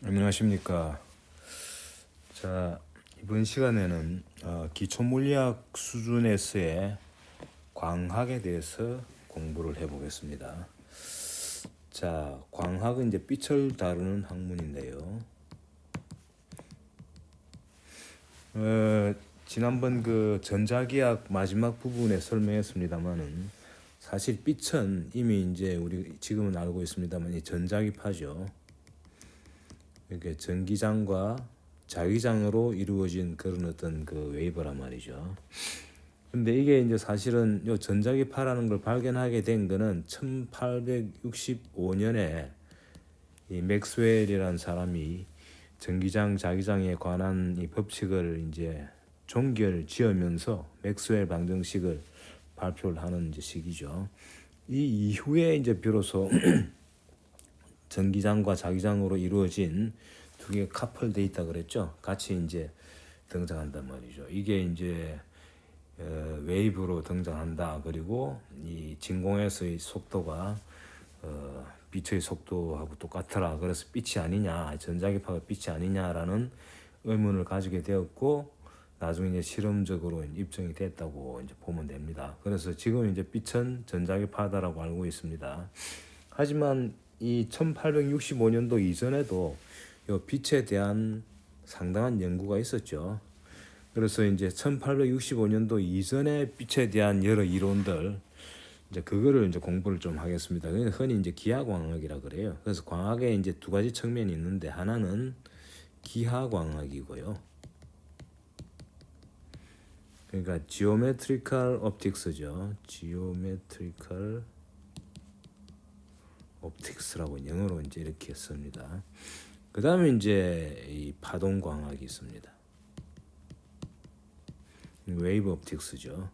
안녕하십니까. 자, 이번 시간에는 기초 물리학 수준에서의 광학에 대해서 공부를 해보겠습니다. 자, 광학은 이제 빛을 다루는 학문인데요. 지난번 그 전자기학 마지막 부분에 설명했습니다만은 사실 빛은 이미 이제 우리 지금은 알고 있습니다만 이 전자기파죠. 이렇게 전기장과 자기장으로 이루어진 그런 어떤 그 웨이브란 말이죠. 근데 이게 이제 사실은 요 전자기파라는 걸 발견하게 된 거는 1865년에 이 맥스웰이라는 사람이 전기장, 자기장에 관한 이 법칙을 이제 종결 지으면서 맥스웰 방정식을 발표를 하는 이제 시기죠. 이 이후에 이제 비로소 전기장과 자기장으로 이루어진 두 개가 카플돼 있다 그랬죠. 같이 이제 등장한단 말이죠. 이게 이제 웨이브로 등장한다. 그리고 이 진공에서의 속도가 빛의 속도하고 똑같더라. 그래서 빛이 아니냐, 전자기파가 빛이 아니냐라는 의문을 가지게 되었고, 나중에 이제 실험적으로 입증이 됐다고 이제 보면 됩니다. 그래서 지금 이제 빛은 전자기파다라고 알고 있습니다. 하지만 이 1865년도 이전에도 이 빛에 대한 상당한 연구가 있었죠. 그래서 이제 1865년도 이전에 빛에 대한 여러 이론들 이제 그거를 이제 공부를 좀 하겠습니다. 흔히 이제 기하광학이라 그래요. 그래서 광학에 이제 두 가지 측면이 있는데 하나는 기하광학이고요. 그러니까 지오메트리컬 옵틱스죠. 지오메트리컬 옵틱스라고 영어로 이제 이렇게 씁니다. 그 다음에 이제 이 파동광학이 있습니다. 웨이브 옵틱스죠.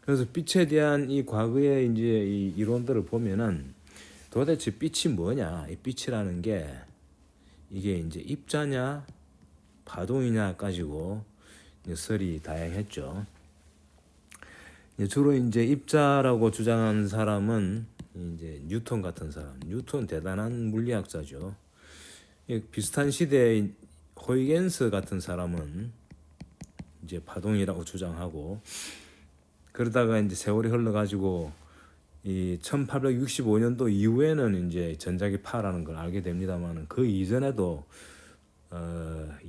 그래서 빛에 대한 이 과거의 이제 이 이론들을 보면은 도대체 빛이 뭐냐? 이 빛이라는 게 이게 이제 입자냐, 파동이냐 가지고 설이 다양했죠. 주로 이제 입자라고 주장하는 사람은 이제 뉴턴 같은 사람, 뉴턴 대단한 물리학자죠. 비슷한 시대의 호이겐스 같은 사람은 이제 파동이라고 주장하고, 그러다가 이제 세월이 흘러가지고 이 1865년도 이후에는 이제 전자기파라는 걸 알게 됩니다만, 그 이전에도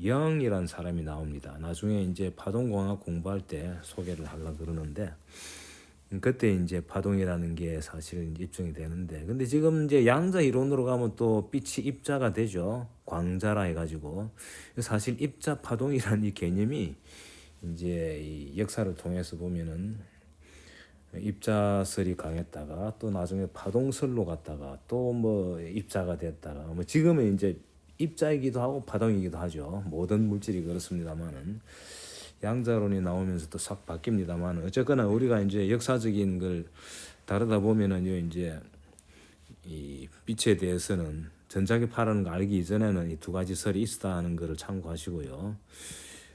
영이라는 사람이 나옵니다. 나중에 이제 파동광학 공부할 때 소개를 하려고 그러는데, 그때 이제 파동이라는 게 사실은 입증이 되는데, 근데 지금 이제 양자 이론으로 가면 또 빛이 입자가 되죠. 광자라 해가지고. 사실 입자 파동이라는 이 개념이 이제 이 역사를 통해서 보면은 입자설이 강했다가 또 나중에 파동설로 갔다가 또 뭐 입자가 됐다가 뭐 지금은 이제 입자이기도 하고 파동이기도 하죠. 모든 물질이 그렇습니다만은 양자론이 나오면서 또 싹 바뀝니다만, 어쨌거나 우리가 이제 역사적인 걸 다루다 보면은요, 이제 이 빛에 대해서는 전자기파라는 거 알기 이전에는 이 두 가지 설이 있었다는 것을 참고하시고요.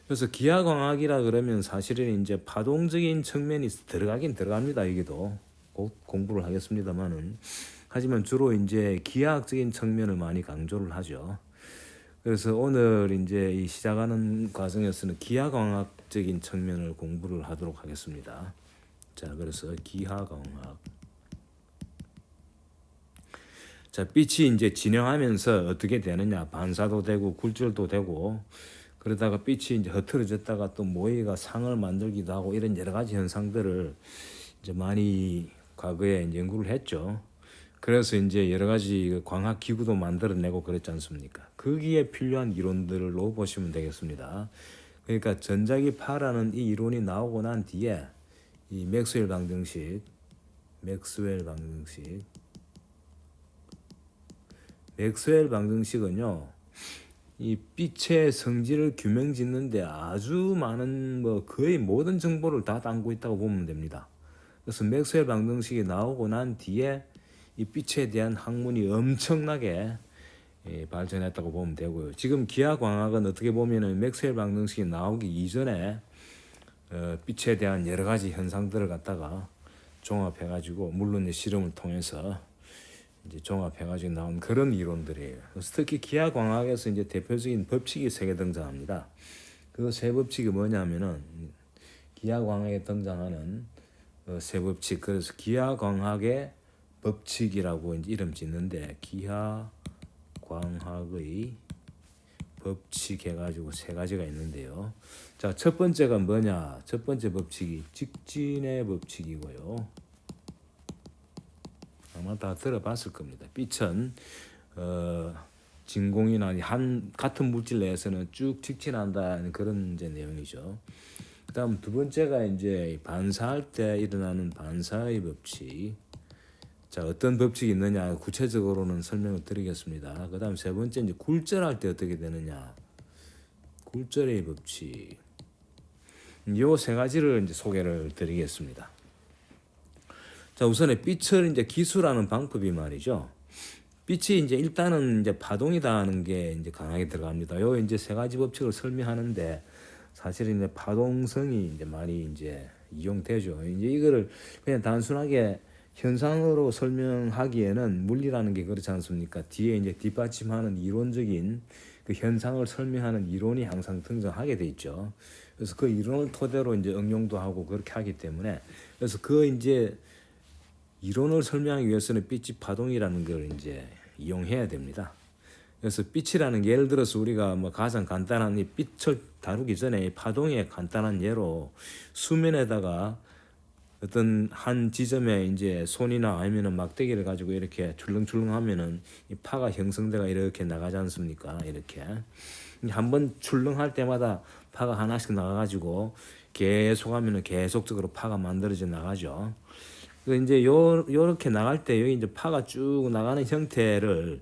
그래서 기하광학이라 그러면 사실은 이제 파동적인 측면이 들어가긴 들어갑니다. 이게도 곧 공부를 하겠습니다만은, 하지만 주로 이제 기하학적인 측면을 많이 강조를 하죠. 그래서 오늘 이제 이 시작하는 과정에서는 기하광학적인 측면을 공부를 하도록 하겠습니다. 자, 그래서 기하광학. 자, 빛이 이제 진행하면서 어떻게 되느냐? 반사도 되고 굴절도 되고, 그러다가 빛이 이제 흐트러졌다가 또 모이가 상을 만들기도 하고, 이런 여러 가지 현상들을 이제 많이 과거에 이제 연구를 했죠. 그래서 이제 여러 가지 광학 기구도 만들어내고 그랬지 않습니까? 거기에 필요한 이론들로 보시면 되겠습니다. 그러니까 전자기파라는 이 이론이 나오고 난 뒤에 이 맥스웰 방정식은요, 이 빛의 성질을 규명짓는데 아주 많은 뭐 거의 모든 정보를 다 담고 있다고 보면 됩니다. 그래서 맥스웰 방정식이 나오고 난 뒤에 이 빛에 대한 학문이 엄청나게 발전했다고 보면 되고요. 지금 기하광학은 어떻게 보면은 맥스웰 방정식이 나오기 이전에 빛에 대한 여러 가지 현상들을 갖다가 종합해가지고, 물론 실험을 통해서 이제 종합해가지고 나온 그런 이론들이에요. 그래서 특히 기하광학에서 이제 대표적인 법칙이 세 개 등장합니다. 그 세 법칙이 뭐냐면은 기하광학에 등장하는 세 법칙. 그래서 기하광학의 법칙이라고 이제 이름 짓는데 기하광학의 법칙 해가지고 세 가지가 있는데요. 자, 첫 번째가 뭐냐? 첫 번째 법칙이 직진의 법칙이고요. 아마 다 들어봤을 겁니다. 빛은 진공이나 같은 물질 내에서는 쭉 직진한다는 그런 이제 내용이죠. 그다음 두 번째가 이제 반사할 때 일어나는 반사의 법칙. 자, 어떤 법칙이 있느냐 구체적으로는 설명을 드리겠습니다. 그다음 세 번째 이제 굴절할 때 어떻게 되느냐 굴절의 법칙. 요 세 가지를 이제 소개를 드리겠습니다. 자, 우선에 빛을 이제 기술하는 방법이 말이죠. 빛이 이제 일단은 이제 파동이다는 게 이제 강하게 들어갑니다. 요 이제 세 가지 법칙을 설명하는데 사실은 이제 파동성이 이제 많이 이제 이용되죠. 이제 이거를 그냥 단순하게 현상으로 설명하기에는 물리라는 게 그렇지 않습니까? 뒤에 이제 뒷받침하는 이론적인 그 현상을 설명하는 이론이 항상 등장하게 돼 있죠. 그래서 그 이론을 토대로 이제 응용도 하고 그렇게 하기 때문에 그래서 그 이제 이론을 설명하기 위해서는 빛이 파동이라는 걸 이제 이용해야 됩니다. 그래서 빛이라는 게 예를 들어서 우리가 뭐 가장 간단한 이 빛을 다루기 전에 파동의 간단한 예로 수면에다가 어떤 한 지점에 이제 손이나 아니면은 막대기를 가지고 이렇게 출렁출렁 하면은 이 파가 형성돼가 이렇게 나가지 않습니까? 이렇게 한번 출렁할 때마다 파가 하나씩 나가가지고 계속 하면은 계속적으로 파가 만들어져 나가죠. 그 이제 요렇게 나갈 때 여기 이제 파가 쭉 나가는 형태를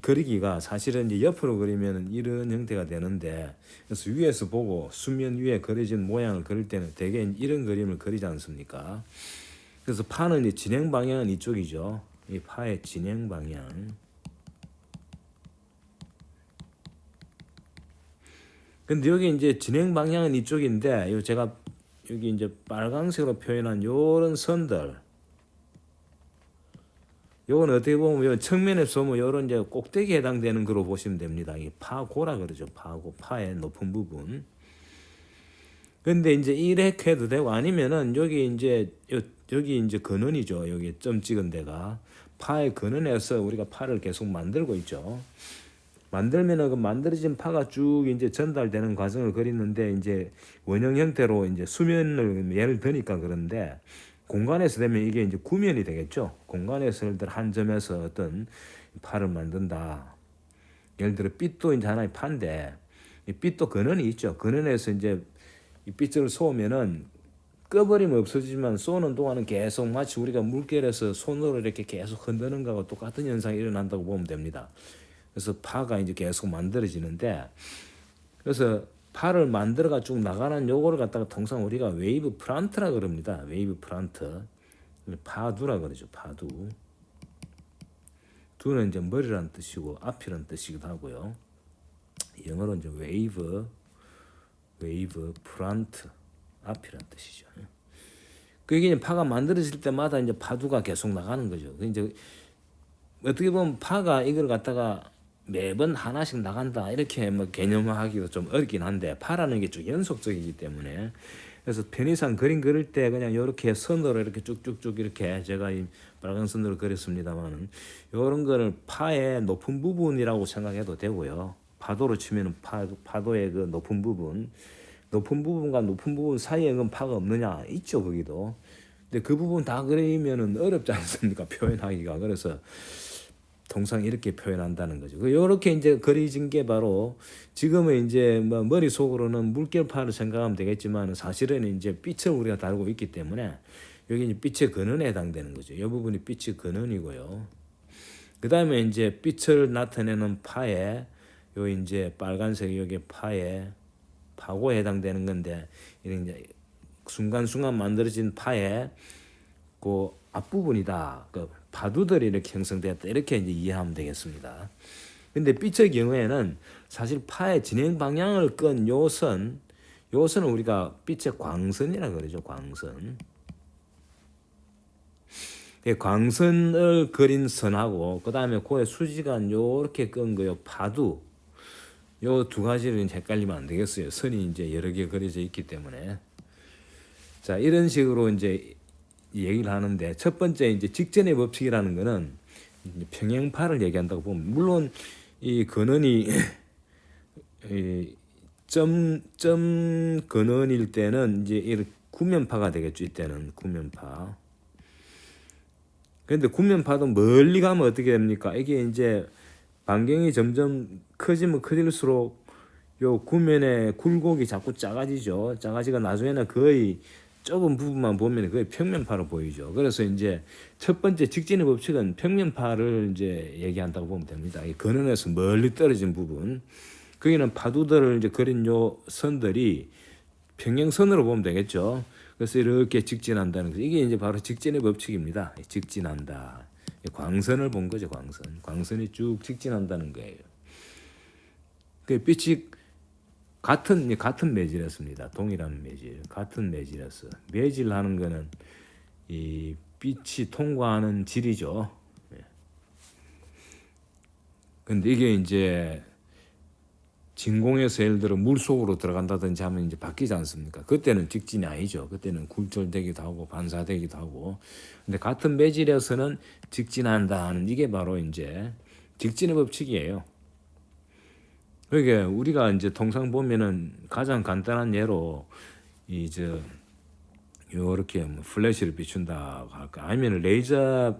그리기가 사실은 이제 옆으로 그리면 이런 형태가 되는데 그래서 위에서 보고 수면 위에 그려진 모양을 그릴 때는 대개 이런 그림을 그리지 않습니까? 그래서 파는 이제 진행 방향은 이쪽이죠. 이 파의 진행 방향. 근데 여기 이제 진행 방향은 이쪽인데 요 제가 여기 이제 빨간색으로 표현한 요런 선들 요건 어떻게 보면 요 측면에서 보면 요런 이제 꼭대기에 해당되는 거로 보시면 됩니다. 이 파고라 그러죠. 파고 파의 높은 부분. 근데 이제 이렇게 해도 되고 아니면은 여기 이제 여기 이제 근원이죠. 여기 점 찍은 데가 파의 근원에서 우리가 파를 계속 만들고 있죠. 만들면은 그 만들어진 파가 쭉 이제 전달되는 과정을 그리는데 이제 원형 형태로 이제 수면을 예를 드니까 그런데 공간에서 되면 이게 이제 구면이 되겠죠. 공간에서 예를 들어 한 점에서 어떤 파를 만든다. 예를 들어 빛도 이제 하나의 파인데 이 빛도 근원이 있죠. 근원에서 이제 이 빛을 쏘면은 꺼버리면 없어지지만 쏘는 동안은 계속 마치 우리가 물결에서 손으로 이렇게 계속 흔드는 거하고 똑같은 현상이 일어난다고 보면 됩니다. 그래서 파가 이제 계속 만들어지는데 그래서 파를 만들어가 쭉 나가는 요거를 갖다가 통상 우리가 웨이브 프런트라 그럽니다. 웨이브 프런트. 파두라 그러죠. 파두. 두는 이제 머리라는 뜻이고 앞이라는 뜻이기도 하고요. 영어로 이제 웨이브 프런트 앞이라는 뜻이죠. 그게 이제 파가 만들어질 때마다 이제 파두가 계속 나가는 거죠. 이제 어떻게 보면 파가 이걸 갖다가 매번 하나씩 나간다 이렇게 뭐 개념화하기도 좀 어렵긴 한데 파라는 게 쭉 연속적이기 때문에 그래서 편의상 그림 그릴 때 그냥 이렇게 선으로 이렇게 쭉쭉쭉 이렇게 제가 이 빨간 선으로 그렸습니다만은 이런 거를 파의 높은 부분이라고 생각해도 되고요. 파도로 치면은 파도의 그 높은 부분과 높은 부분 사이에 그 파가 없느냐 있죠 거기도. 근데 그 부분 다 그리면은 어렵지 않습니까 표현하기가. 그래서 통상 이렇게 표현한다는 거죠. 이렇게 이제 그려진 게 바로 지금은 이제 뭐 머릿속으로는 물결파를 생각하면 되겠지만 사실은 이제 빛을 우리가 다루고 있기 때문에 여기 이제 빛의 근원에 해당되는 거죠. 이 부분이 빛의 근원이고요. 그 다음에 이제 빛을 나타내는 파에 요 이제 빨간색 여기 파에 파고에 해당되는 건데 이런 이제 순간순간 만들어진 파에 그 앞부분이다. 그 파두들이 이렇게 형성되었다. 이렇게 이제 이해하면 되겠습니다. 근데 빛의 경우에는 사실 파의 진행 방향을 끈 요선은 우리가 빛의 광선이라 그러죠. 광선. 광선을 그린 선하고 그 다음에 고에 수지가 요렇게 끈 거요 파두 요 두 가지를 헷갈리면 안 되겠어요. 선이 이제 여러 개 그려져 있기 때문에. 자, 이런 식으로 이제 얘기를 하는데 첫 번째 이제 직전의 법칙이라는 거는 평행파를 얘기한다고 보면 물론 이 근원이 점 근원일 때는 이제 이렇게 구면파가 되겠죠. 이때는 구면파. 그런데 구면파도 멀리 가면 어떻게 됩니까? 이게 이제 반경이 점점 커지면 커질수록 요 구면의 굴곡이 자꾸 작아지죠. 작아지가 나중에는 거의 좁은 부분만 보면 거의 평면파로 보이죠. 그래서 이제 첫 번째 직진의 법칙은 평면파를 이제 얘기한다고 보면 됩니다. 이 근원에서 멀리 떨어진 부분, 거기는 파두들을 이제 그린 요 선들이 평행선으로 보면 되겠죠. 그래서 이렇게 직진한다는 거. 이게 이제 바로 직진의 법칙입니다. 직진한다. 광선을 본 거죠. 광선이 쭉 직진한다는 거예요. 그 빛이 같은 매질이었습니다. 동일한 매질, 같은 매질이었어. 매질하는 거는 이 빛이 통과하는 질이죠. 근데 이게 이제 진공에서 예를 들어 물 속으로 들어간다든지 하면 이제 바뀌지 않습니까? 그때는 직진이 아니죠. 그때는 굴절되기도 하고 반사되기도 하고. 근데 같은 매질에서는 직진한다 하는 이게 바로 이제 직진의 법칙이에요. 그러니까 우리가 이제 통상 보면은 가장 간단한 예로 이제 요렇게 뭐 플래시를 비춘다 할까 아니면 레이저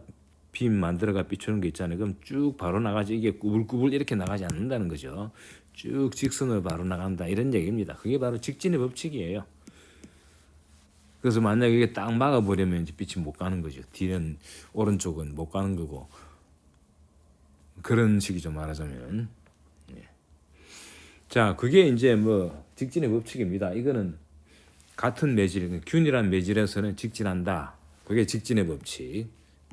빔 만들어가 비추는 게 있잖아요. 그럼 쭉 바로 나가지 이게 꾸불꾸불 이렇게 나가지 않는다는 거죠. 쭉 직선으로 바로 나간다 이런 얘기입니다. 그게 바로 직진의 법칙이에요. 그래서 만약에 이게 딱 막아버리면 이제 빛이 못 가는 거죠. 뒤는 오른쪽은 못 가는 거고 그런 식이죠 말하자면. 자, 그게 이제 뭐 직진의 법칙입니다. 이거는 같은 매질, 균일한 매질에서는 직진한다. 그게 직진의 법칙.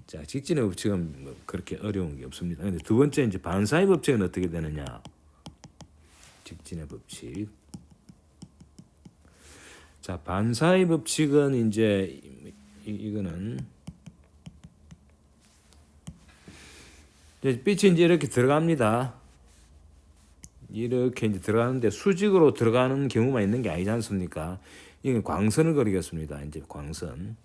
자, 직진의 법칙은 뭐 그렇게 어려운 게 없습니다. 근데 두 번째 이제 반사의 법칙은 어떻게 되느냐? 직진의 법칙. 자, 반사의 법칙은 이제 이거는 이제 빛이 이제 이렇게 들어갑니다. 이렇게 이제 들어가는데 수직으로 들어가는 경우만 있는 게 아니지 않습니까? 이게 광선을 그리겠습니다. 이제 광선,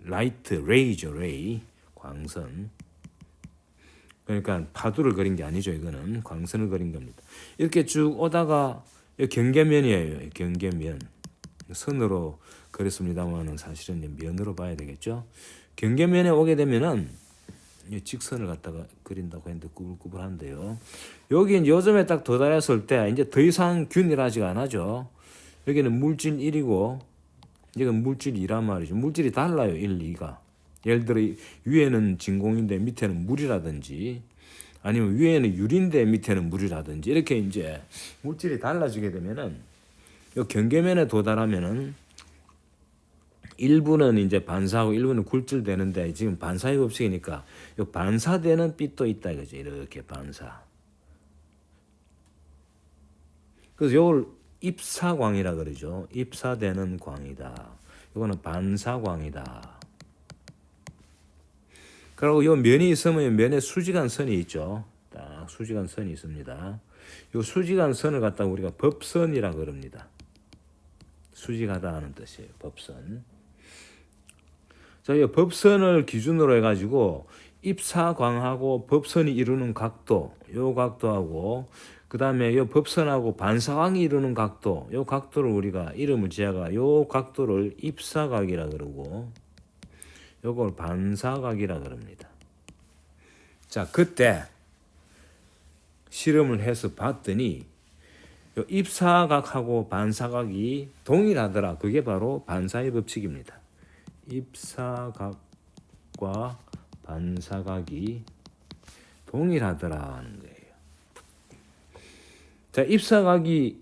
라이트, 레이죠, 레이, 광선. 그러니까 파두를 그린 게 아니죠. 이거는 광선을 그린 겁니다. 이렇게 쭉 오다가 경계면이에요. 경계면. 선으로 그렸습니다만은 사실은 면으로 봐야 되겠죠. 경계면에 오게 되면은 직선을 갖다가 그린다고 했는데 꾸불꾸불한데요. 여기 이제 요즘에 딱 도달했을 때 이제 더 이상 균일하지가 않아죠. 여기는 물질 1이고 이건 물질 2란 말이죠. 물질이 달라요. 1, 2가. 예를 들어 위에는 진공인데 밑에는 물이라든지 아니면 위에는 유리인데 밑에는 물이라든지 이렇게 이제 물질이 달라지게 되면은 요 경계면에 도달하면은 일부는 이제 반사하고 일부는 굴절되는데 지금 반사의 법칙이니까 요 반사되는 빛도 있다 이거죠. 이렇게 반사. 그래서 요걸 입사광이라 그러죠. 입사되는 광이다. 이거는 반사광이다. 그리고 요 면이 있으면 면에 수직한 선이 있죠. 딱 수직한 선이 있습니다. 요 수직한 선을 갖다가 우리가 법선이라 그럽니다. 수직하다 하는 뜻이에요. 법선. 자, 이 법선을 기준으로 해가지고 입사광하고 법선이 이루는 각도, 요 각도하고 그 다음에 요 법선하고 반사광이 이루는 각도, 요 각도를 우리가 이름을 지어가 요 각도를 입사각이라 그러고 요걸 반사각이라 그럽니다. 자, 그때 실험을 해서 봤더니 요 입사각하고 반사각이 동일하더라. 그게 바로 반사의 법칙입니다. 입사각과 반사각이 동일하더라 하는 거예요. 자, 입사각이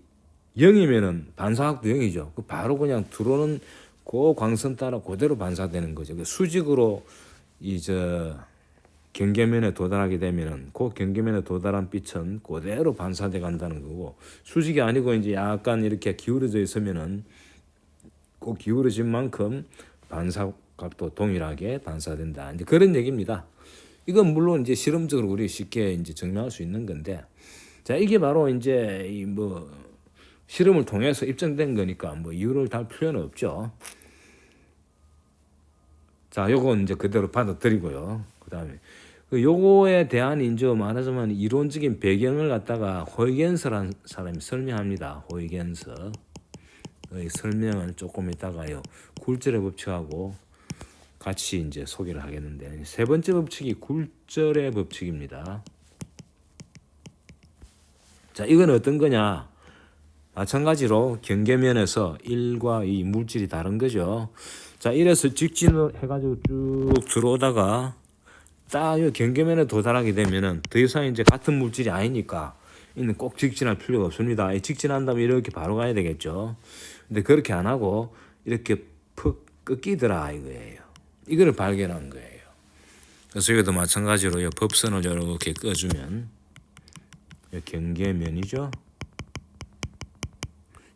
0이면은 반사각도 0이죠. 그 바로 그냥 들어오는 그 광선 따라 그대로 반사되는 거죠. 그 수직으로 경계면에 도달하게 되면은 그 경계면에 도달한 빛은 그대로 반사돼 간다는 거고 수직이 아니고 이제 약간 이렇게 기울어져 있으면은 그 기울어진 만큼 각도 동일하게 반사된다. 이제 그런 얘기입니다. 이건 물론 이제 실험적으로 우리 쉽게 이제 증명할 수 있는 건데, 자 이게 바로 이제 이 뭐 실험을 통해서 입증된 거니까 뭐 이유를 달 필요는 없죠. 자, 요건 이제 그대로 받아들이고요. 그다음에 요거에 대한 이제 말하자면 이론적인 배경을 갖다가 호이겐스라는 사람이 설명합니다. 호이겐스. 설명을 조금 이따가요. 굴절의 법칙하고 같이 이제 소개를 하겠는데, 세 번째 법칙이 굴절의 법칙입니다. 자, 이건 어떤 거냐? 마찬가지로 경계면에서 1과 2 물질이 다른 거죠. 자, 이래서 직진을 해가지고 쭉 들어오다가 딱 이 경계면에 도달하게 되면은 더 이상 이제 같은 물질이 아니니까 이는 꼭 직진할 필요가 없습니다. 직진한다면 이렇게 바로 가야 되겠죠. 근데 그렇게 안 하고 이렇게 푹 꺾이더라 이거예요. 이거를 발견한 거예요. 그래서 여기도 마찬가지로 이 법선을 이렇게 꺼주면 이 경계면이죠.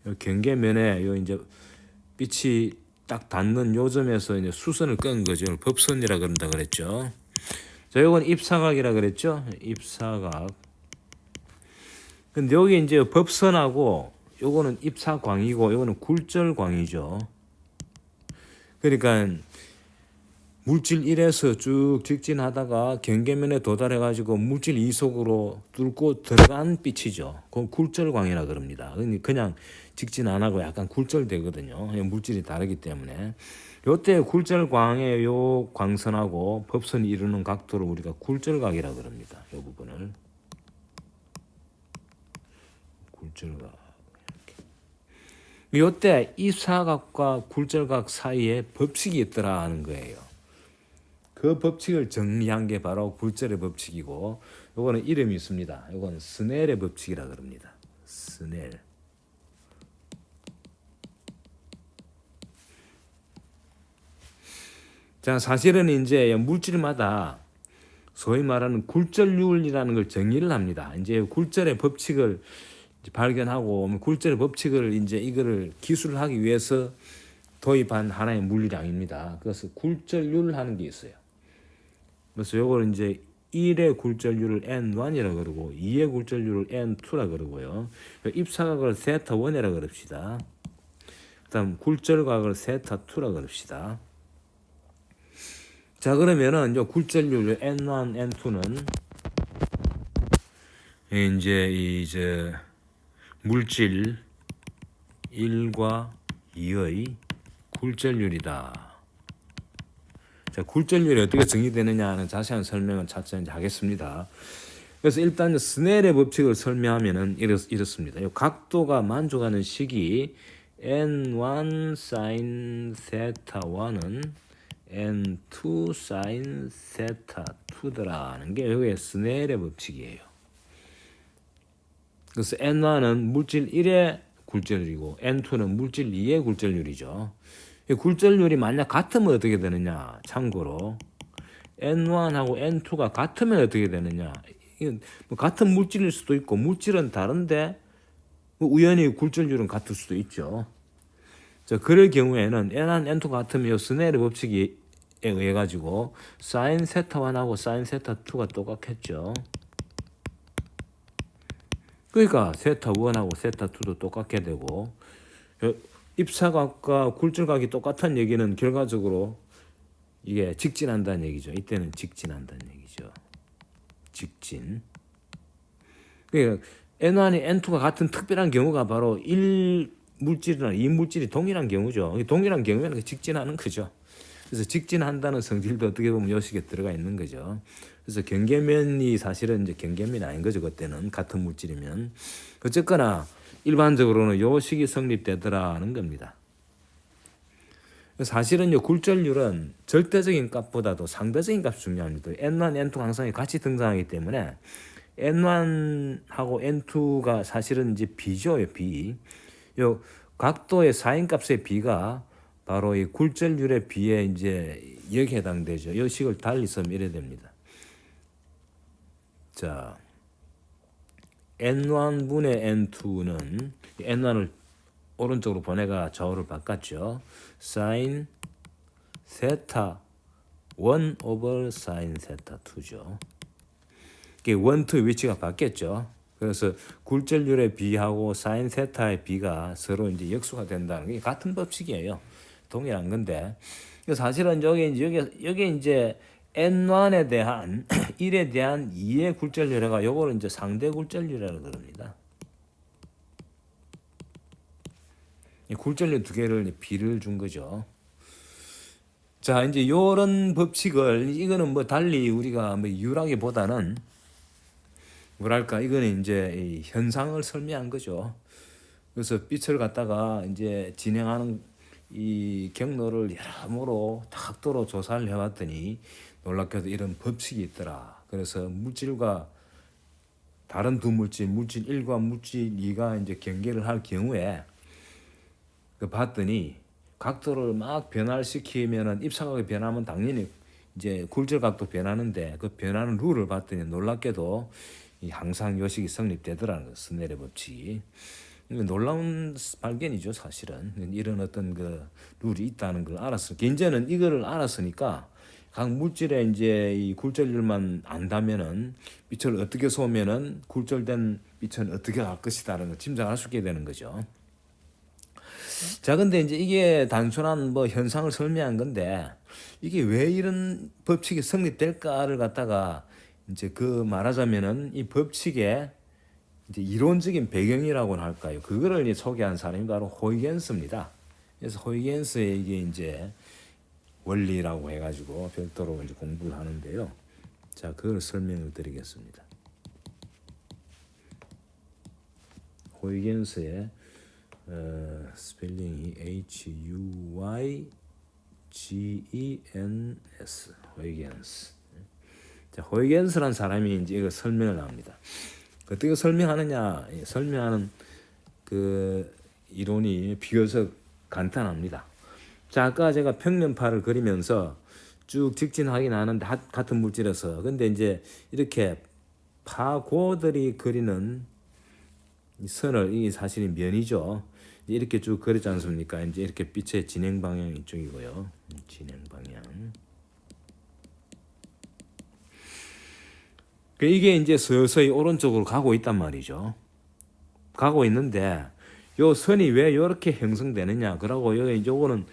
이 경계면에 요 이제 빛이 딱 닿는 요점에서 이제 수선을 끈 거죠. 법선이라 그런다 그랬죠. 자, 요건 입사각이라 그랬죠. 입사각. 근데 여기 이제 법선하고 요거는 입사광이고 요거는 굴절광이죠. 그러니까 물질 1에서 쭉 직진하다가 경계면에 도달해 가지고 물질 2 속으로 뚫고 들어간 빛이죠. 그건 굴절광이라 그럽니다. 그냥 직진 안 하고 약간 굴절되거든요. 물질이 다르기 때문에. 요때 굴절광의 요 광선하고 법선이 이루는 각도를 우리가 굴절각이라 그럽니다. 요 부분을. 굴절각. 요때 이 사각과 굴절각 사이에 법칙이 있더라 하는 거예요. 그 법칙을 정리한 게 바로 굴절의 법칙이고, 요거는 이름이 있습니다. 요거는 스넬의 법칙이라 그럽니다. 스넬. 자, 사실은 이제 물질마다 소위 말하는 굴절률이라는 걸 정의를 합니다. 이제 굴절의 법칙을 발견하고 굴절의 법칙을 이제 이거를 기술을 하기 위해서 도입한 하나의 물리량입니다. 그래서 굴절률 하는 게 있어요. 그래서 요걸 이제 1의 굴절률을 N1이라 그러고 2의 굴절률을 N2라 그러고요. 입사각을 세타1이라 그럽시다. 그다음 굴절각을 세타2라 그럽시다. 자, 그러면은 요 굴절률 N1, N2는 이제 물질 1과 2의 굴절률이다. 자, 굴절률이 어떻게 정의되느냐는 자세한 설명은 차차 하겠습니다. 그래서 일단 스넬의 법칙을 설명하면은 이렇습니다. 이 각도가 만족하는 식이 N1 sin 세타 1은 N2 sin 세타 2더라는 게 여기에 스넬의 법칙이에요. 그래서 N1은 물질 1의 굴절률이고 N2는 물질 2의 굴절률이죠. 이 굴절률이 만약 같으면 어떻게 되느냐? 참고로 N1하고 N2가 같으면 어떻게 되느냐? 뭐 같은 물질일 수도 있고 물질은 다른데 우연히 굴절률은 같을 수도 있죠. 자, 그럴 경우에는 N1, N2가 같으면 스넬의 법칙에 의해 가지고 sin 세타 1하고 sin 세타 2가 똑같겠죠. 그러니까 세타 1하고 세타 2도 똑같게 되고, 입사각과 굴절각이 똑같은 얘기는 결과적으로 이게 직진한다는 얘기죠. 이때는 직진한다는 얘기죠. 직진. 그러니까 N1이 N2가 같은 특별한 경우가 바로 1 물질이나 2 물질이 동일한 경우죠. 동일한 경우에는 직진하는 거죠. 그래서 직진한다는 성질도 어떻게 보면 요식에 들어가 있는 거죠. 그래서 경계면이 사실은 이제 경계면이 아닌 거죠. 그때는 같은 물질이면. 어쨌거나 일반적으로는 요식이 성립되더라는 겁니다. 사실은 굴절률은 절대적인 값보다도 상대적인 값이 중요합니다. N1, N2 항상 같이 등장하기 때문에 N1하고 N2가 사실은 이제 비죠, 비. 요 각도의 사인 값의 비가 바로 이 굴절률의 비에 이제 여기에 해당되죠. 이 식을 달리 쓰면 이래 됩니다. 자, N1분의 N2는 N1을 오른쪽으로 보내가 좌우를 바꿨죠. sin 세타 1 over sin 세타 2죠. 이게 1, 2 위치가 바뀌었죠. 그래서 굴절률의 b하고 sin 세타의 b가 서로 이제 역수가 된다는 게 같은 법칙이에요. 동일한 건데 사실은 여기 이제 n1에 대한 1에 대한 2의 굴절률가 요거를 이제 상대 굴절률이라고 그럽니다. 굴절률 두 개를 b를 준 거죠. 자, 이제 요런 법칙을 이거는 뭐 달리 우리가 뭐 이유라기보다는 뭐랄까 이거는 이제 이 현상을 설명한 거죠. 그래서 빛을 갖다가 이제 진행하는 이 경로를 여러모로 각도로 조사를 해봤더니 놀랍게도 이런 법칙이 있더라. 그래서 물질과 다른 두 물질 1과 물질 2가 이제 경계를 할 경우에 그 봤더니 각도를 막 변화시키면은 입사각이 변하면 당연히 이제 굴절각도 변하는데 그 변하는 룰을 봤더니 놀랍게도 이 항상 요식이 성립되더라는 거, 스넬의 법칙이. 놀라운 발견이죠, 사실은. 이런 어떤 그 룰이 있다는 걸 알았어. 이제는 이거를 알았으니까 각 물질의 이제 이 굴절률만 안다면은 빛을 어떻게 쏘면은 굴절된 빛은 어떻게 갈 것이다라는 걸 짐작할 수 있게 되는 거죠. 자, 근데 이제 이게 단순한 뭐 현상을 설명한 건데 이게 왜 이런 법칙이 성립될까를 갖다가 이제 그 말하자면은 이 법칙의 이제 이론적인 배경이라고는 할까요? 그거를 이제 소개한 사람이 바로 호이겐스입니다. 그래서 호이겐스의 이게 이제 원리라고 해가지고 별도로 이제 공부를 하는데요. 자, 그걸 설명을 드리겠습니다. 호이겐스의 스펠링이 Huygens, 호이겐스. 자, 호이겐스라는 사람이 이제 이거 설명을 합니다. 어떻게 설명하느냐? 설명하는 그 이론이 비교적 간단합니다. 자, 아까 제가 평면파를 그리면서 쭉 직진하긴 하는데 같은 물질에서 근데 이제 이렇게 파고들이 그리는 이 선을 이 사실이 면이죠. 이렇게 쭉 그리지 않습니까? 이제 이렇게 빛의 진행 방향 이쪽이고요. 진행 방향. 이게 이제 서서히 오른쪽으로 가고 있단 말이죠. 가고 있는데 요 선이 왜 이렇게 형성되느냐? 그러고 여기 요거는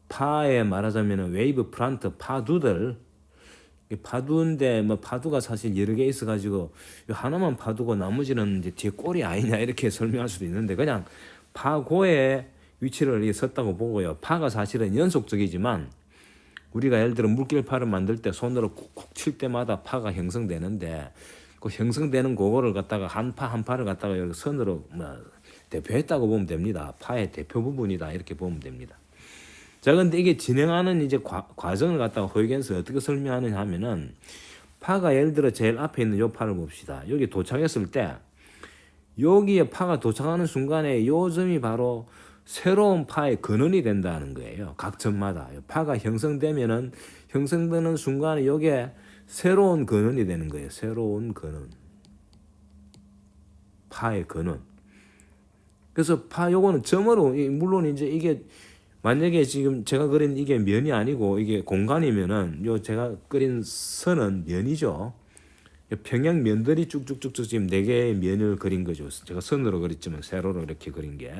파에 말하자면 웨이브 프런트 파두들 파두인데 뭐 파두가 사실 여러 개 있어가지고 하나만 파두고 나머지는 이제 뒤에 꼴이 아니냐 이렇게 설명할 수도 있는데 그냥 파고의 위치를 섰다고 보고요. 파가 사실은 연속적이지만 우리가 예를 들어 물길파를 만들 때 손으로 쿡쿡 칠 때마다 파가 형성되는데 그 형성되는 그거를 갖다가 한 파 한 파를 갖다가 이렇게 선으로 뭐 대표했다고 보면 됩니다. 파의 대표 부분이다 이렇게 보면 됩니다. 자, 근데 이게 진행하는 이제 과정을 갖다가 호이겐스 어떻게 설명하느냐 하면은 파가 예를 들어 제일 앞에 있는 요 파를 봅시다. 여기 도착했을 때 여기에 파가 도착하는 순간에 요 점이 바로 새로운 파의 근원이 된다는 거예요. 각 점마다 파가 형성되면은 형성되는 순간에 여기에 새로운 근원이 되는 거예요. 새로운 근원, 파의 근원. 그래서 파 요거는 점으로 물론 이제 이게 만약에 지금 제가 그린 이게 면이 아니고 이게 공간이면은 요 제가 그린 선은 면이죠. 평양 면들이 쭉쭉쭉쭉 지금 4개의 면을 그린 거죠. 제가 선으로 그렸지만 세로로 이렇게 그린 게.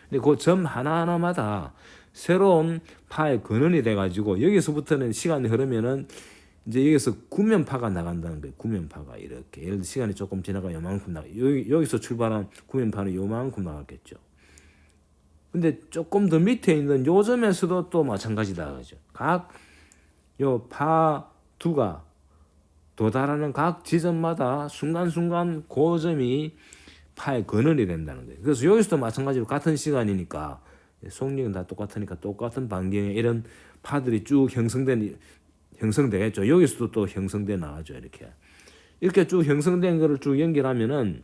근데 그 점 하나하나마다 새로운 파의 근원이 돼가지고 여기서부터는 시간이 흐르면은 이제 여기서 구면파가 나간다는 거예요. 구면파가 이렇게 예를 들어 시간이 조금 지나가 요만큼 나가 여기서 출발한 구면파는 요만큼 나갔겠죠. 근데 조금 더 밑에 있는 요 점에서도 또 마찬가지다 그죠. 각 요 파두가 도달하는 각 지점마다 순간순간 그 점이 파의 근원이 된다는 거예요. 그래서 여기서도 마찬가지로 같은 시간이니까 속력은 다 똑같으니까 똑같은 반경에 이런 파들이 쭉 형성되겠죠. 여기서도 또 형성돼 나가죠. 이렇게 쭉 형성된 거를 쭉 연결하면은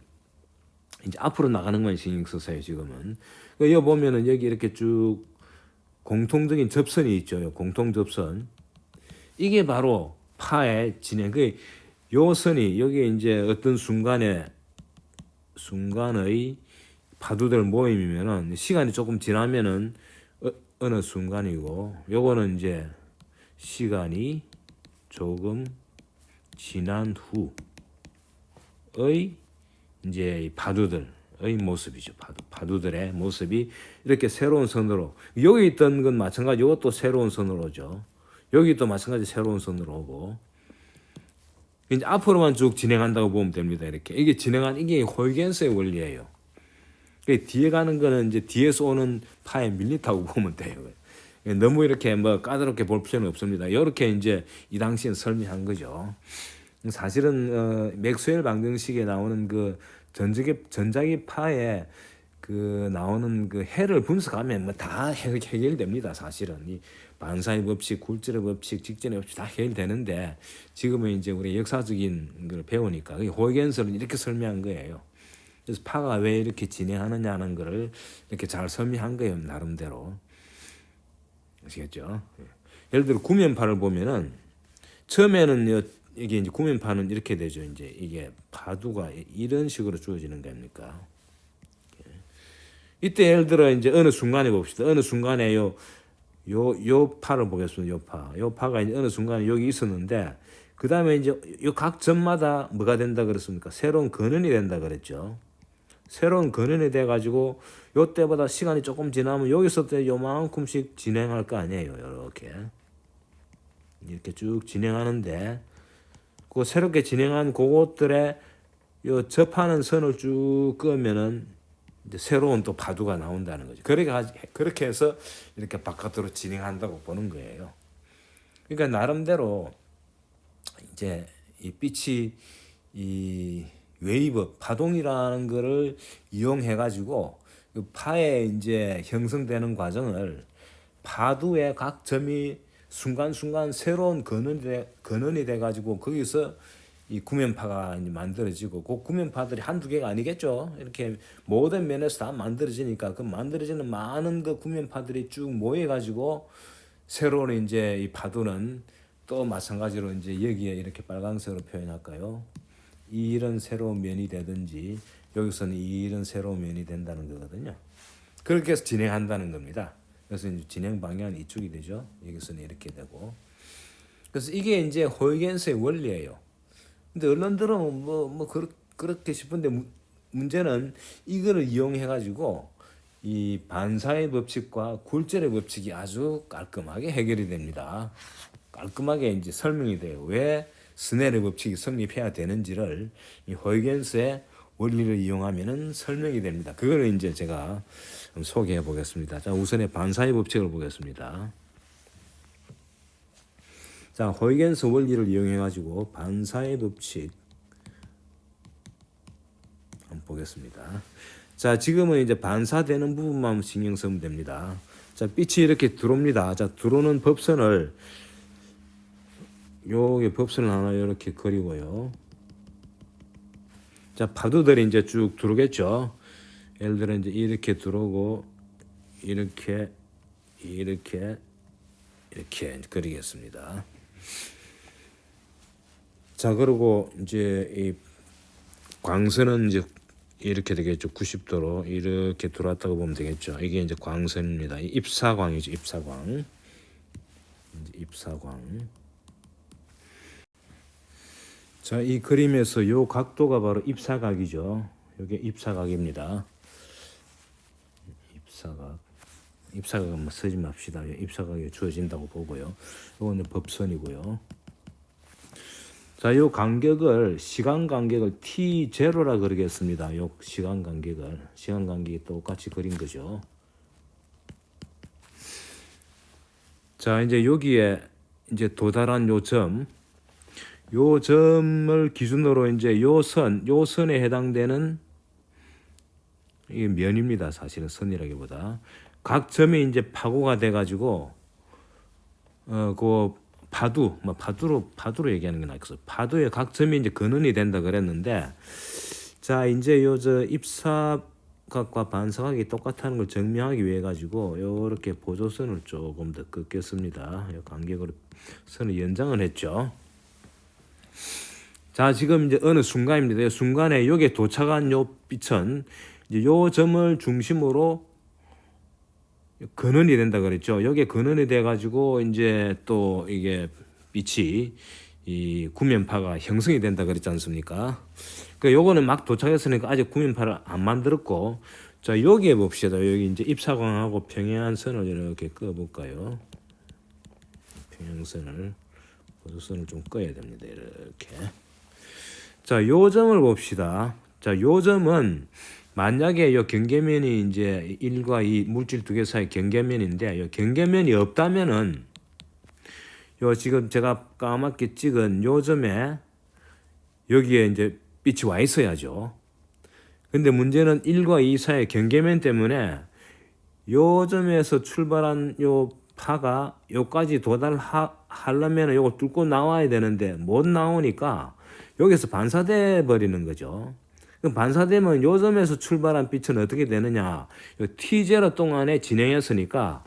이제 앞으로 나가는 건 신경 쓰세요. 지금은 여기 보면은 여기 이렇게 쭉 공통적인 접선이 있죠. 공통 접선. 이게 바로 파의 진행. 요 선이 여기 이제 어떤 순간의 파두들 모임이면은 시간이 조금 지나면은 어느 순간이고, 요거는 이제 시간이 조금 지난 후의 이제 이 파두들의 모습이죠. 파두들의 모습이 이렇게 새로운 선으로, 여기 있던 건 마찬가지, 이것도 새로운 선으로 오죠. 여기 또 마찬가지 새로운 선으로 오고, 이제 앞으로만 쭉 진행한다고 보면 됩니다. 이렇게 이게 이게 호이겐스의 원리예요. 뒤에 가는 거는 이제 뒤에서 오는 파에 밀리다고 보면 돼요. 너무 이렇게 뭐 까다롭게 볼 필요는 없습니다. 이렇게 이제 이 당시엔 설명한 거죠. 사실은 맥스웰 방정식에 나오는 그 전자기 파에 그 나오는 그 해를 분석하면 뭐 다 해결됩니다. 사실은 이 반사의 법칙, 굴절의 법칙, 직전의 법칙 다 해결되는데, 지금은 이제 우리 역사적인 걸 배우니까 호이겐스는 이렇게 설명한 거예요. 그래서 파가 왜 이렇게 진행하느냐는 거를 이렇게 잘 설명한 거예요, 나름대로. 아시겠죠? 예를 들어 구면파를 보면은 처음에는 이게 이제 구면파는 이렇게 되죠. 이제 이게 파두가 이런 식으로 주어지는 겁니까? 이때 예를 들어 이제 어느 순간에 봅시다. 어느 순간에 요 파를 보겠습니다. 요 파가 이제 어느 순간에 여기 있었는데, 그 다음에 이제 요 각 점마다 뭐가 된다 그랬습니까? 새로운 근원이 된다 그랬죠. 새로운 근원이 돼가지고 요때보다 시간이 조금 지나면 여기서 때 요만큼씩 진행할 거 아니에요. 이렇게 쭉 진행하는데, 그 새롭게 진행한 그것들의 요 접하는 선을 쭉 끄면은 이제 새로운 또 파두가 나온다는 거죠. 그렇게 해서 이렇게 바깥으로 진행한다고 보는 거예요. 그러니까 나름대로 이제 이 빛이 이 웨이브 파동이라는 거를 이용해 가지고 그 파에 이제 형성되는 과정을 파두의 각 점이 순간순간 새로운 근원이 돼 가지고 거기서 이 구면파가 이제 만들어지고, 그 구면파들이 한두 개가 아니겠죠. 이렇게 모든 면에서 다 만들어지니까 그 만들어지는 많은 그 구면파들이 쭉 모여 가지고 새로운 이제 이 파두는 또 마찬가지로 이제 여기에 이렇게 빨간색으로 표현할까요? 이런 새로운 면이 되든지, 여기서는 이런 새로운 면이 된다는 거거든요. 그렇게 해서 진행한다는 겁니다. 그래서 이제 진행 방향은 이쪽이 되죠. 여기서는 이렇게 되고. 그래서 이게 이제 호이겐스의 원리예요. 근데 언론들은 그렇게 싶은데, 문제는 이거를 이용해 가지고 이 반사의 법칙과 굴절의 법칙이 아주 깔끔하게 해결이 됩니다. 깔끔하게 이제 설명이 돼요. 왜 스넬의 법칙이 성립해야 되는지를 이 호이겐스의 원리를 이용하면은 설명이 됩니다. 그걸 이제 제가 소개해 보겠습니다. 자, 우선에 반사의 법칙을 보겠습니다. 자, 호이겐스 원리를 이용해 가지고 반사의 법칙 한번 보겠습니다. 자, 지금은 이제 반사되는 부분만 신경 쓰면 됩니다. 자, 빛이 이렇게 들어옵니다. 자, 들어오는 법선을 요게 법선을 하나 이렇게 그리고요. 자, 파두들이 이제 쭉 들어오겠죠. 예를 들어 이제 이렇게 들어오고 이렇게 그리겠습니다. 자, 그리고 이제 이 광선은 이제 이렇게 되겠죠. 90도로 이렇게 들어왔다고 보면 되겠죠. 이게 이제 광선입니다. 입사광이죠. 입사광. 이제 입사광. 자, 이 그림에서 요 각도가 바로 입사각이죠. 이게 입사각입니다. 입사각 한번 쓰지 맙시다. 입사각이 주어진다고 보고요. 이거는 법선이고요. 자, 요 간격을, 시간 간격을 T0라 그러겠습니다. 요 시간 간격이 똑같이 그린 거죠. 자, 이제 여기에 이제 도달한 요 점을 기준으로 이제 요 선에 해당되는 이게 면입니다. 사실은 선이라기보다 각 점이 이제 파고가 돼가지고 그 파두로 얘기하는 게 낫겠어. 파두의 각 점이 이제 근원이 된다 그랬는데, 자, 이제 저 입사각과 반사각이 똑같다는 걸 증명하기 위해 가지고 요렇게 보조선을 조금 더 긋겠습니다. 요 간격으로 선을 연장을 했죠. 자, 지금 이제 어느 순간입니다. 이 순간에 여기에 도착한 요 빛은 이제 요 점을 중심으로 근원이 된다 그랬죠. 여기에 근원이 돼 가지고 이제 또 이게 빛이 이 구면파가 형성이 된다 그랬지 않습니까? 그 요거는 막 도착했으니까 아직 구면파를 안 만들었고, 자 여기에 봅시다. 여기 이제 입사광하고 평행한선을 이렇게 꺼 볼까요? 평행선을 보조선을 좀 꺼야 됩니다. 이렇게. 자, 요 점을 봅시다. 자, 요 점은 만약에 요 경계면이 이제 1과 2 물질 두 개 사이 경계면인데, 요 경계면이 없다면은 요 지금 제가 까맣게 찍은 요 점에 여기에 이제 빛이 와 있어야죠. 근데 문제는 1과 2 사이 경계면 때문에 요 점에서 출발한 요 파가 요까지 도달하려면 요거 뚫고 나와야 되는데 못 나오니까 여기서 반사돼 버리는 거죠. 그럼 반사되면 요 점에서 출발한 빛은 어떻게 되느냐? 요 T0 동안에 진행했으니까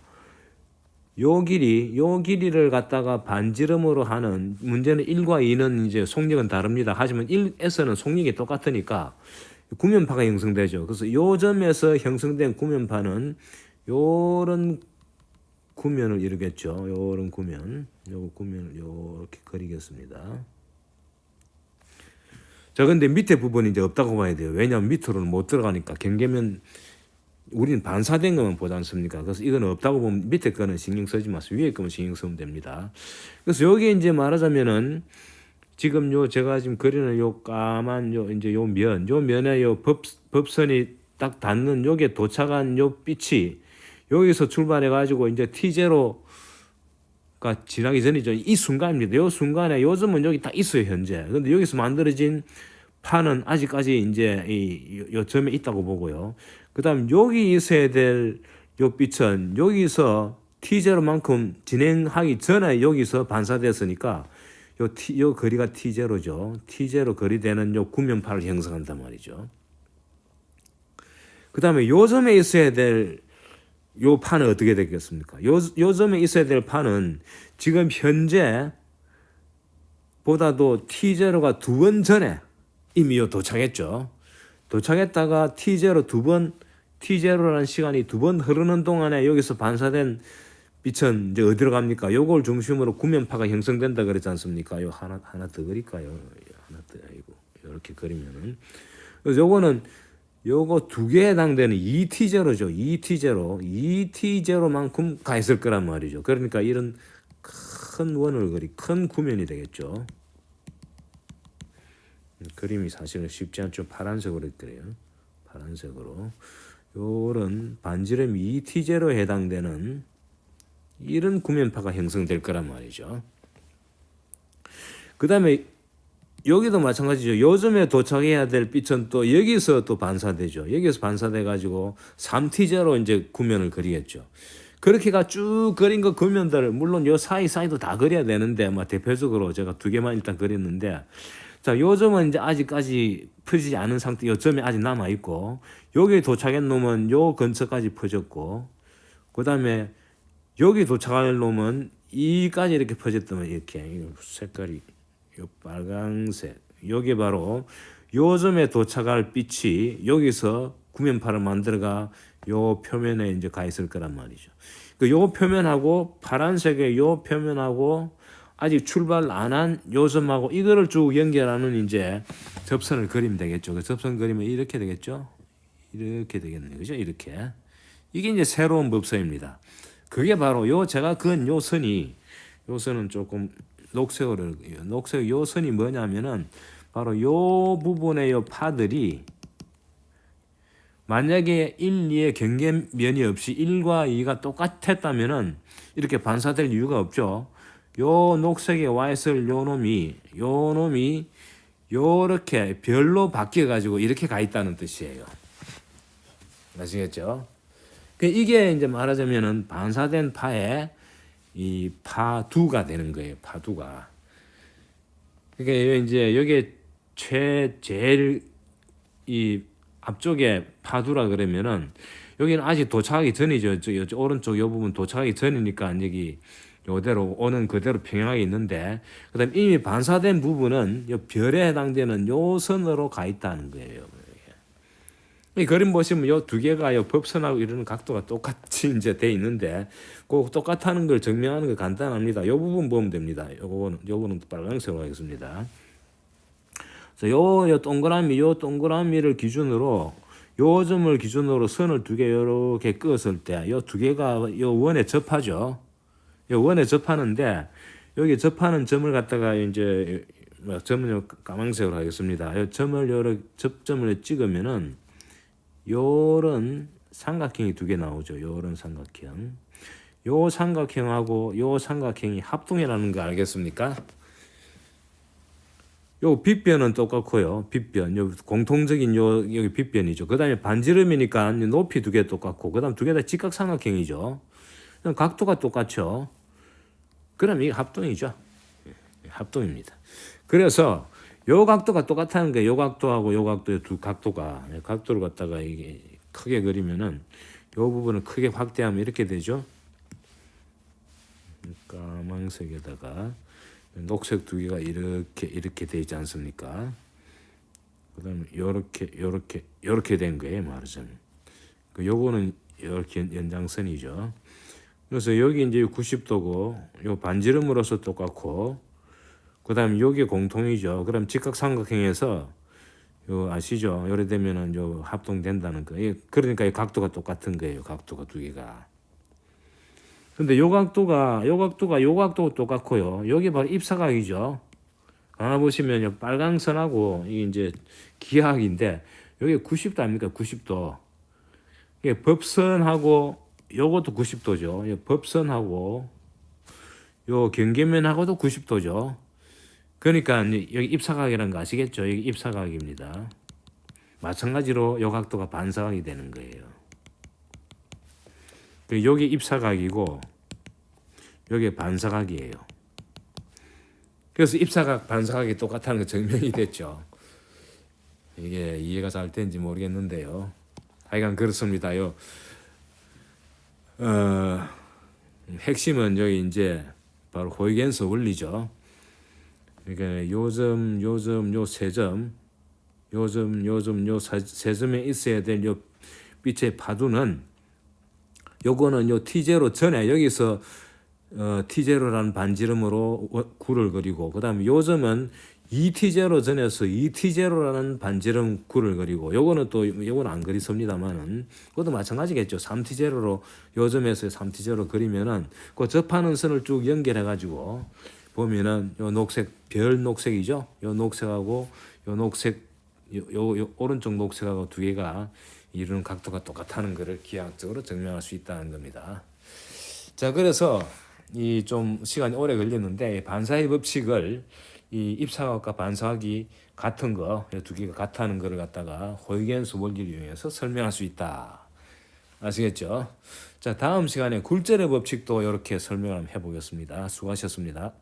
요 길이를 갖다가 반지름으로 하는, 문제는 1과 2는 이제 속력은 다릅니다. 하지만 1에서는 속력이 똑같으니까 구면파가 형성되죠. 그래서 요 점에서 형성된 구면파는 요런 구면을 이루겠죠. 요런 구면, 요 구면을 요렇게 그리겠습니다. 자, 근데 밑에 부분이 이제 없다고 봐야 돼요. 왜냐하면 밑으로는 못 들어가니까. 경계면 우리는 반사된 것만 보지 않습니까? 그래서 이건 없다고 보면 밑에 거는 신경 쓰지 마세요. 위에 거만 신경 쓰면 됩니다. 그래서 여기 이제 말하자면은 지금 요 제가 지금 그리는 요 까만 요 이제 요 면에 요 법선이 딱 닿는 요게 도착한 요 빛이 여기서 출발해 가지고 이제 T0가 지나기 전이죠. 이 순간입니다. 요 순간에 요즘은 여기 딱 있어요, 현재. 근데 여기서 만들어진 파는 아직까지 이제 요 점에 있다고 보고요. 그다음 여기 있어야 될 요 빛은 여기서 T0만큼 진행하기 전에 여기서 반사됐으니까 요 거리가 T0죠. T0 거리되는 요 구면파를 형성한단 말이죠. 그다음에 요 점에 있어야 될 요 판은 어떻게 되겠습니까? 요 점에 있어야 될 판은 지금 현재 보다도 T0가 2번 전에 이미 요 도착했죠. 도착했다가 T0라는 시간이 2번 흐르는 동안에 여기서 반사된 빛은 이제 어디로 갑니까? 요걸 중심으로 구면파가 형성된다 그랬지 않습니까? 요 하나 더 그릴까요? 하나 더, 아이고, 이렇게 그리면은. 그래서 요거는 요거 두 개에 해당되는 ET0죠. ET0만큼 가 있을 거란 말이죠. 그러니까 이런 큰 원을 큰 구면이 되겠죠. 그림이 사실은 쉽지 않죠. 파란색으로 그래요. 파란색으로. 요런 반지름 ET0에 해당되는 이런 구면파가 형성될 거란 말이죠. 그 다음에 여기도 마찬가지죠. 요즘에 도착해야 될 빛은 또 여기서 또 반사되죠. 여기서 반사돼 가지고 3T제로 이제 구면을 그리겠죠. 그렇게가 쭉 그린 거 구면들을 물론 요 사이도 다 그려야 되는데 대표적으로 제가 두 개만 일단 그렸는데, 자, 요 점은 이제 아직까지 퍼지지 않은 상태, 요 점이 아직 남아 있고, 여기 도착한 놈은 요 근처까지 퍼졌고, 그 다음에 여기 도착할 놈은 이까지 이렇게 퍼졌다면 이렇게 색깔이 요 빨강색, 요게 바로 요 점에 도착할 빛이 여기서 구면파를 만들어가 요 표면에 이제 가 있을 거란 말이죠. 요 표면하고 파란색의 요 표면하고 아직 출발 안 한 요 점하고 이거를 쭉 연결하는 이제 접선을 그리면 되겠죠. 그 접선 그리면 이렇게 되겠죠. 이렇게 되겠네요. 그죠? 이렇게. 이게 이제 새로운 법서입니다. 그게 바로 요 제가 그은 요 선이, 요 선은 조금 녹색으로, 녹색 요 선이 뭐냐면은 바로 요 부분의 요 파들이 만약에 1, 2의 경계면이 없이 1과 2가 똑같았다면은 이렇게 반사될 이유가 없죠. 요 녹색에 와 있을 요 놈이 요렇게 별로 바뀌어 가지고 이렇게 가 있다는 뜻이에요. 아시겠죠? 이게 이제 말하자면은 반사된 파의 이 파두가 되는 거예요. 파두가. 그러니까 이제 여기에 제일 이 앞쪽에 파두라 그러면은 여기는 아직 도착하기 전이죠. 저 오른쪽 요 부분 도착하기 전이니까 여기 요대로 오는 그대로 평행하게 있는데, 그다음 이미 반사된 부분은 요 별에 해당되는 요 선으로 가 있다는 거예요. 이 그림 보시면 요 두 개가 요 법선하고 이런 각도가 똑같이 이제 돼 있는데 그 똑같다는 걸 증명하는 게 간단합니다. 요 부분 보면 됩니다. 요거는 빨간색으로 하겠습니다. 그래서 요 동그라미를 기준으로 요 점을 기준으로 선을 두 개 이렇게 그었을 때 요 두 개가 요 원에 접하죠. 요 원에 접하는데 여기 접하는 점을 갖다가 이제 점을 까만색으로 하겠습니다. 요 점을 여러 접점을 찍으면은 요런 삼각형이 두 개 나오죠. 요런 삼각형. 요 삼각형하고 요 삼각형이 합동이라는 거 알겠습니까? 요 빗변은 똑같고요. 빗변, 요 공통적인 요 여기 빗변이죠. 그다음에 반지름이니까 높이 두 개 똑같고, 그다음 두 개 다 직각삼각형이죠. 각도가 똑같죠. 그럼 이게 합동이죠. 합동입니다. 그래서 요 각도가 똑같다는 게 요 각도하고 요 각도의 두 각도를 갖다가 이게 크게 그리면은 요 부분을 크게 확대하면 이렇게 되죠. 까만색에다가 녹색 두 개가 이렇게 되지 않습니까? 그다음에 요렇게 된 거예요, 말하자면. 요거는 이렇게 연장선이죠. 그래서 여기 이제 90도고 요 반지름으로서 똑같고, 그다음에 여기 공통이죠. 그럼 직각삼각형에서 요 아시죠? 요래 되면은 요 합동된다는 거. 그러니까 이 각도가 똑같은 거예요. 각도가 두 개가. 근데 요 각도가 똑같고요. 여기 바로 입사각이죠. 하나 보시면 요 빨간 선하고 이게 이제 기하학인데 여기 90도 아닙니까? 90도. 이게 법선하고 요것도 90도죠. 요 법선하고 요 경계면하고도 90도죠. 그러니까 여기 입사각이라는 거 아시겠죠? 여기 입사각입니다. 마찬가지로 요 각도가 반사각이 되는 거예요. 여기 입사각이고 여기 반사각이에요. 그래서 입사각, 반사각이 똑같다는 거 증명이 됐죠. 이게 이해가 잘 되는지 모르겠는데요. 하여간 그렇습니다. 핵심은 여기 이제 바로 호이겐스 원리죠. 그러니까 요 세 점, 요 세 점에 있어야 될 요 빛의 파두는 요거는 요 T0 전에 여기서 T0라는 반지름으로 구를 그리고, 그다음에 요 점은 2T0 전에서 2T0라는 반지름 구를 그리고, 요거는 안 그리습니다만은 그것도 마찬가지겠죠. 3T0로 요 점에서 3T0로 그리면은 그 접하는 선을 쭉 연결해 가지고 보면은 요 녹색, 별 녹색이죠. 요 녹색하고 요 녹색, 요 오른쪽 녹색하고 두 개가 이루는 각도가 똑같다는 것을 기하학적으로 증명할 수 있다는 겁니다. 자, 그래서 이 좀 시간이 오래 걸렸는데 반사의 법칙을 이 입사각과 반사각이 같은 거, 두 개가 같다는 것을 갖다가 호이겐스 원리를 이용해서 설명할 수 있다. 아시겠죠? 자, 다음 시간에 굴절의 법칙도 이렇게 설명을 해보겠습니다. 수고하셨습니다.